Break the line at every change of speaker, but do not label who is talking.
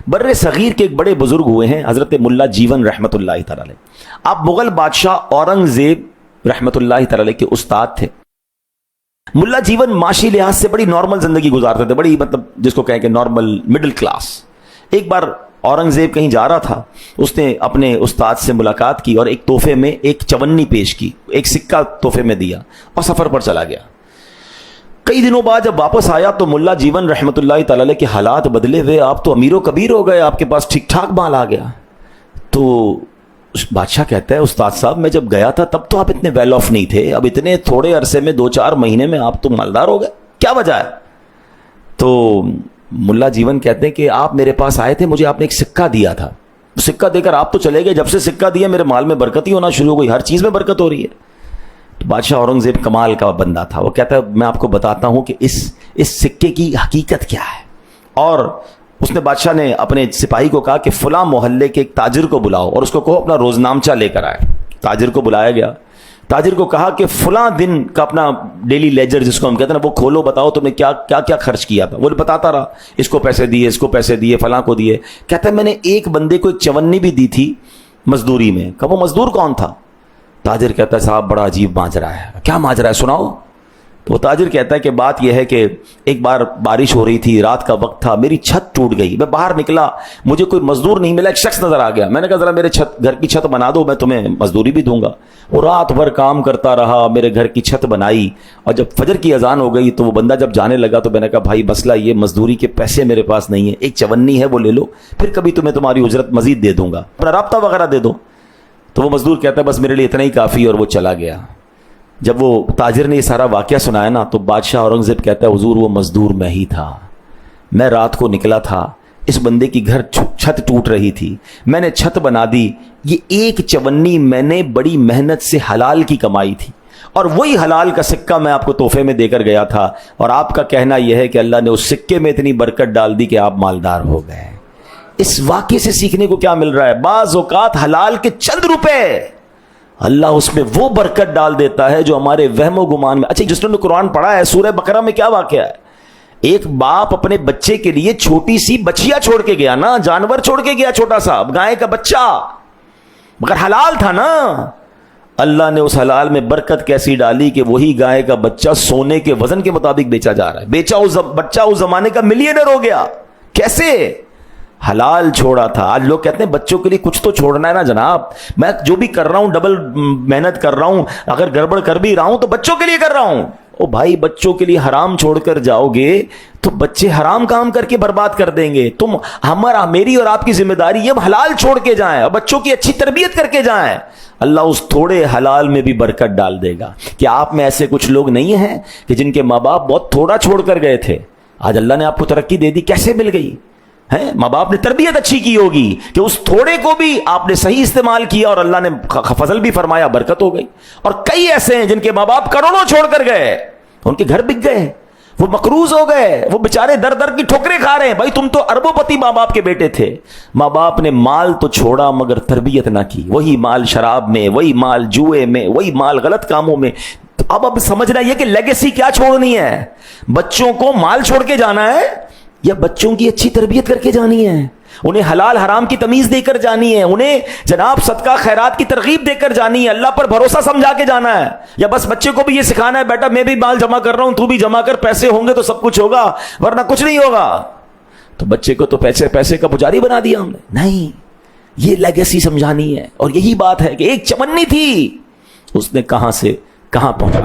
بر صغیر کے ایک بڑے بزرگ ہوئے ہیں حضرت ملا جیون رحمت اللہ تعالی علیہ. آپ مغل بادشاہ اورنگزیب رحمت اللہ تعالی علیہ کے استاد تھے. ملا جیون معاشی لحاظ سے بڑی نارمل زندگی گزارتے تھے, بڑی مطلب جس کو کہیں کہ نارمل مڈل کلاس. ایک بار اورنگزیب کہیں جا رہا تھا, اس نے اپنے استاد سے ملاقات کی اور ایک تحفے میں ایک چونی پیش کی, ایک سکہ تحفے میں دیا اور سفر پر چلا گیا. کئی دنوں بعد جب واپس آیا تو ملا جیون رحمت اللہ تعالی علیہ کے حالات بدلے ہوئے, آپ تو امیر و کبیر ہو گئے, آپ کے پاس ٹھیک ٹھاک مال آ گیا. تو بادشاہ کہتا ہے استاد صاحب میں جب گیا تھا تب تو آپ اتنے ویل آف نہیں تھے, اب اتنے تھوڑے عرصے میں 2-4 مہینے میں آپ تو مالدار ہو گئے, کیا وجہ ہے؟ تو ملا جیون کہتے ہیں کہ آپ میرے پاس آئے تھے, مجھے آپ نے ایک سکہ دیا تھا, سکہ دے کر آپ تو چلے گئے, جب سے سکہ دیا میرے مال میں برکت ہی ہونا شروع ہو گئی, ہر چیز میں برکت ہو رہی ہے. تو بادشاہ اورنگزیب کمال کا بندہ تھا, وہ کہتا ہے میں آپ کو بتاتا ہوں کہ اس سکے کی حقیقت کیا ہے. اور اس نے بادشاہ نے اپنے سپاہی کو کہا کہ فلاں محلے کے ایک تاجر کو بلاؤ اور اس کو کہو اپنا روزنامچہ لے کر آئے. تاجر کو بلایا گیا, تاجر کو کہا کہ فلاں دن کا اپنا ڈیلی لیجر جس کو ہم کہتے ہیں نا وہ کھولو, بتاؤ تم نے کیا کیا کیا خرچ کیا تھا. وہ بتاتا رہا, اس کو پیسے دیے, اس کو پیسے دیے, فلاں کو دیے. کہتا ہے میں نے ایک بندے کو ایک چونی بھی دی تھی مزدوری میں. کہا وہ مزدور کون تھا؟ تاجر کہتا ہے صاحب بڑا عجیب ماجرا ہے. کیا ماجرا ہے سناؤ. تو وہ تاجر کہتا ہے کہ بات یہ ہے کہ ایک بار بارش ہو رہی تھی, رات کا وقت تھا, میری چھت ٹوٹ گئی, میں باہر نکلا, مجھے کوئی مزدور نہیں ملا, ایک شخص نظر آ گیا, میں نے کہا ذرا میرے گھر کی چھت بنا دو, میں تمہیں مزدوری بھی دوں گا. وہ رات بھر کام کرتا رہا, میرے گھر کی چھت بنائی, اور جب فجر کی اذان ہو گئی تو وہ بندہ جب جانے لگا تو میں نے کہا بھائی مسئلہ یہ مزدوری کے پیسے میرے پاس نہیں ہے, ایک چونی ہے وہ لے لو, پھر کبھی تمہیں تمہاری اجرت مزید دے دوں گا, اپنا رابطہ وغیرہ دے دو. تو وہ مزدور کہتا ہے بس میرے لیے اتنا ہی کافی, اور وہ چلا گیا. جب وہ تاجر نے یہ سارا واقعہ سنایا نا تو بادشاہ اورنگزیب کہتا ہے حضور وہ مزدور میں ہی تھا, میں رات کو نکلا تھا, اس بندے کی گھر چھت ٹوٹ رہی تھی, میں نے چھت بنا دی, یہ ایک چونی میں نے بڑی محنت سے حلال کی کمائی تھی, اور وہی حلال کا سکہ میں آپ کو تحفے میں دے کر گیا تھا, اور آپ کا کہنا یہ ہے کہ اللہ نے اس سکے میں اتنی برکت ڈال دی کہ آپ مالدار ہو گئے. اس واقعے سے سیکھنے کو کیا مل رہا ہے؟ بعض اوقات حلال کے چند روپے اللہ اس میں وہ برکت ڈال دیتا ہے جو ہمارے وہم و گمان میں. اچھا جس نے قرآن پڑھا ہے سورہ بقرہ میں کیا واقعہ ہے؟ ایک باپ اپنے بچے کے لیے چھوٹی سی بچیا چھوڑ کے گیا نا, جانور چھوڑ کے گیا, چھوٹا سا گائے کا بچہ, مگر حلال تھا نا. اللہ نے اس حلال میں برکت کیسی ڈالی کہ وہی گائے کا بچہ سونے کے وزن کے مطابق بیچا جا رہا ہے, بچہ اس زمانے کا ملینئر ہو گیا. کیسے؟ حلال چھوڑا تھا. آج لوگ کہتے ہیں بچوں کے لیے کچھ تو چھوڑنا ہے نا جناب, میں جو بھی کر رہا ہوں ڈبل محنت کر رہا ہوں, اگر گڑبڑ کر بھی رہا ہوں تو بچوں کے لیے کر رہا ہوں. او بھائی بچوں کے لیے حرام چھوڑ کر جاؤ گے تو بچے حرام کام کر کے برباد کر دیں گے. تم میری اور آپ کی ذمہ داری یہ حلال چھوڑ کے جائیں اور بچوں کی اچھی تربیت کر کے جائیں, اللہ اس تھوڑے حلال میں بھی برکت ڈال دے گا. کیا آپ میں ایسے کچھ لوگ نہیں ہیں کہ جن کے ماں باپ بہت تھوڑا چھوڑ کر گئے تھے, آج اللہ نے آپ کو ترقی دے دی, کیسے مل گئی ہے؟ ماں باپ نے تربیت اچھی کی ہوگی کہ اس تھوڑے کو بھی آپ نے صحیح استعمال کیا اور اللہ نے فضل بھی فرمایا, برکت ہو گئی. اور کئی ایسے ہیں جن کے ماں باپ کروڑوں چھوڑ کر گئے, ان کے گھر بک گئے, وہ مقروض ہو گئے, وہ بیچارے در در کی ٹھوکریں کھا رہے ہیں. بھائی تم تو اربوں پتی ماں باپ کے بیٹے تھے, ماں باپ نے مال تو چھوڑا مگر تربیت نہ کی, وہی مال شراب میں, وہی مال جوئے میں, وہی مال غلط کاموں میں. اب سمجھنا یہ کہ لیگیسی کیا چھوڑنی ہے, بچوں کو مال چھوڑ کے جانا ہے یا بچوں کی اچھی تربیت کر کے جانی ہے, انہیں حلال حرام کی تمیز دے کر جانی ہے, انہیں جناب صدقہ خیرات کی ترغیب دے کر جانی ہے, اللہ پر بھروسہ سمجھا کے جانا ہے, یا بس بچے کو بھی یہ سکھانا ہے بیٹا میں بھی مال جمع کر رہا ہوں, تو بھی جمع کر, پیسے ہوں گے تو سب کچھ ہوگا ورنہ کچھ نہیں ہوگا. تو بچے کو تو پیسے کا پجاری بنا دیا ہم نے. نہیں, یہ لیگیسی سمجھانی ہے. اور یہی بات ہے کہ ایک چونی تھی, اس نے کہاں سے کہاں پہنچا.